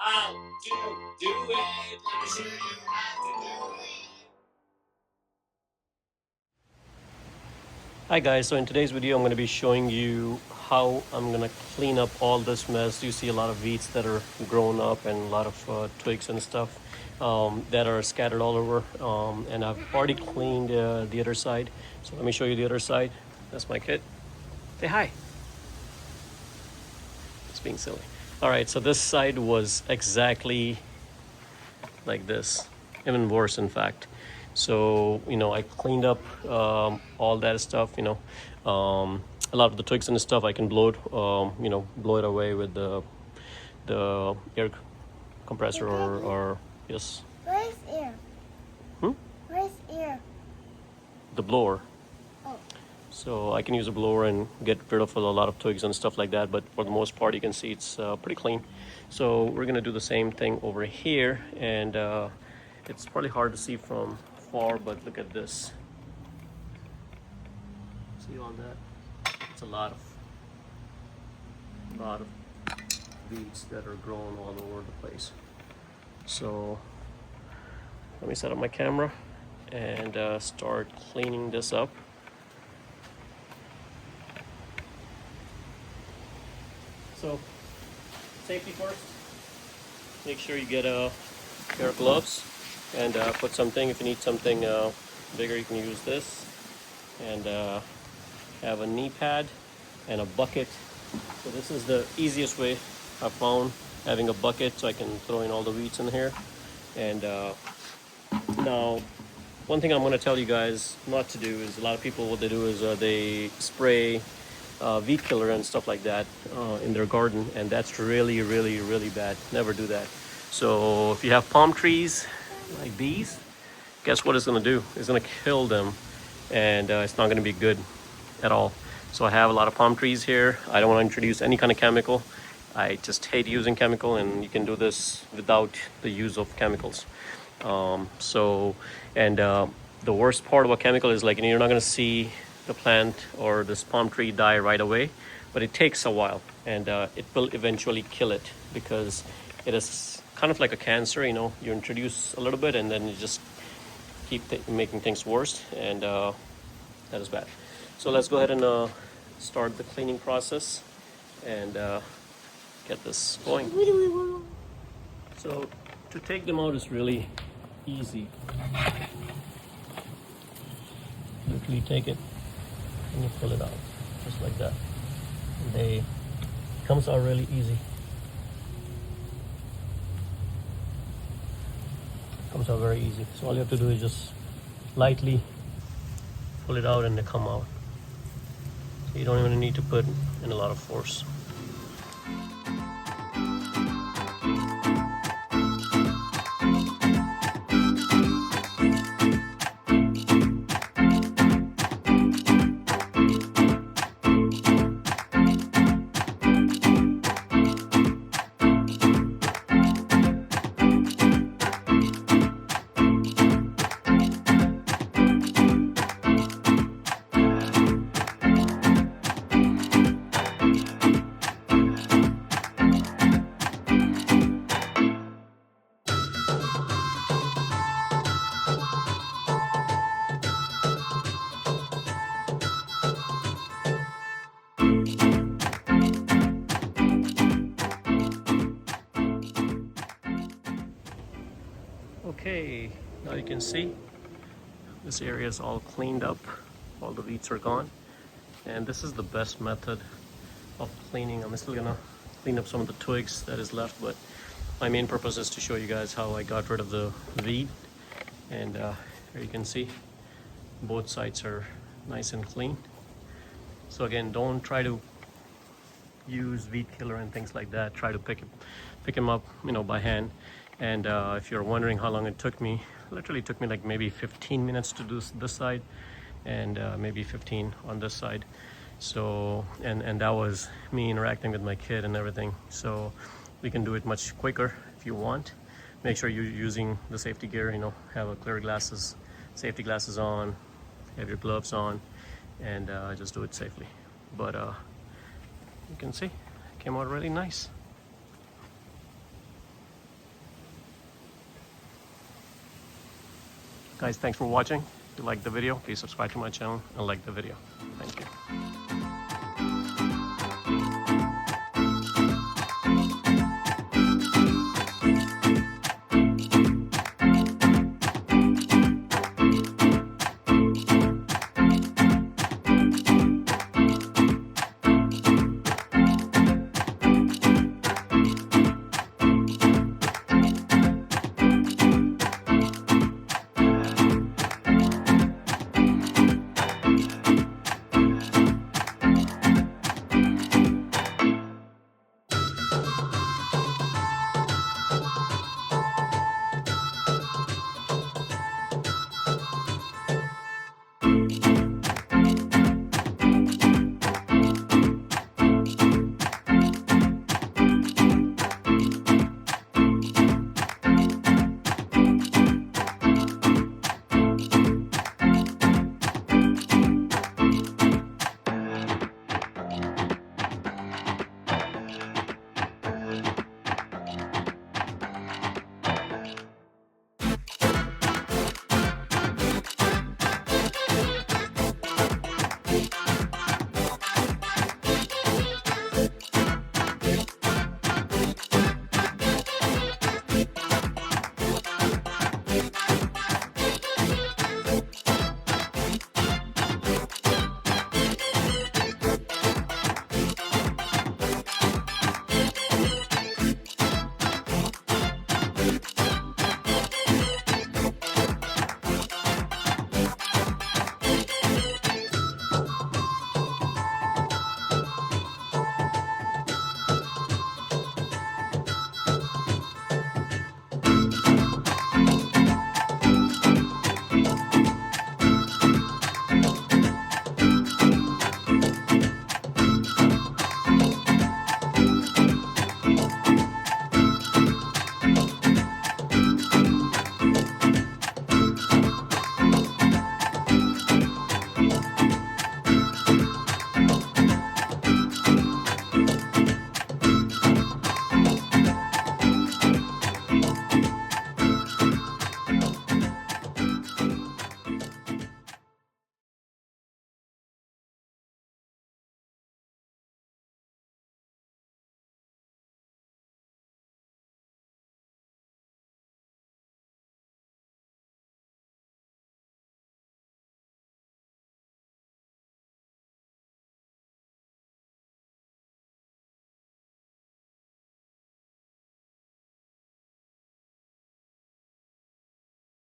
How to do it. Let me show you how to do it. Hi guys, so in today's video I'm going to be showing you how I'm going to clean up all this mess. You see a lot of weeds that are grown up and a lot of twigs and stuff that are scattered all over, and I've already cleaned the other side. So let me show you the other side. That's my kid. Say hi. It's being silly. All right, so this side was exactly like this, even worse in fact. So I cleaned up all that stuff. A lot of the twigs and stuff I can blow it blow it away with the air compressor or yes. Where's ear? Hmm? Where's ear? The blower. Oh. So I can use a blower and get rid of a lot of twigs and stuff like that, but for the most part you can see it's pretty clean. So we're gonna do the same thing over here, and it's probably hard to see from far, but look at this. See all that? It's a lot of weeds that are grown all over the place. So let me set up my camera and start cleaning this up. So safety first. Make sure you get a pair of gloves and put something. If you need something bigger, you can use this. And have a knee pad and a bucket. So this is the easiest way I found, having a bucket so I can throw in all the weeds in here. And now one thing I'm going to tell you guys not to do is, a lot of people, what they do is they spray weed killer and stuff like that in their garden, and that's really bad. Never do that. So if you have palm trees like these, guess what it's going to do? It's going to kill them, and it's not going to be good at all. So I have a lot of palm trees here. I don't want to introduce any kind of chemical. I just hate using chemical, and you can do this without the use of chemicals. The worst part about chemical is, like, you're not going to see the plant or this palm tree die right away, but it takes a while, and it will eventually kill it, because it is kind of like a cancer. You introduce a little bit and then you just keep making things worse, and that is bad. So let's go ahead and start the cleaning process and get this going. So to take them out is really easy. Literally take it and you pull it out just like that, and it comes out really easy. Comes out very easy. So all you have to do is just lightly pull it out and they come out. So you don't even need to put in a lot of force. Okay, now you can see this area is all cleaned up, all the weeds are gone, and this is the best method of cleaning. I'm still gonna clean up some of the twigs that is left, but my main purpose is to show you guys how I got rid of the weed. And here you can see both sides are nice and clean. So again, don't try to use weed killer and things like that. Try to pick them up by hand. And if you're wondering how long it took me, literally took me like maybe 15 minutes to do this side, and maybe 15 on this side. So and that was me interacting with my kid and everything. So we can do it much quicker if you want. Make sure you're using the safety gear, have a clear glasses, safety glasses on, have your gloves on, and just do it safely. But you can see it came out really nice. Guys, thanks for watching. If you liked the video, please subscribe to my channel and like the video.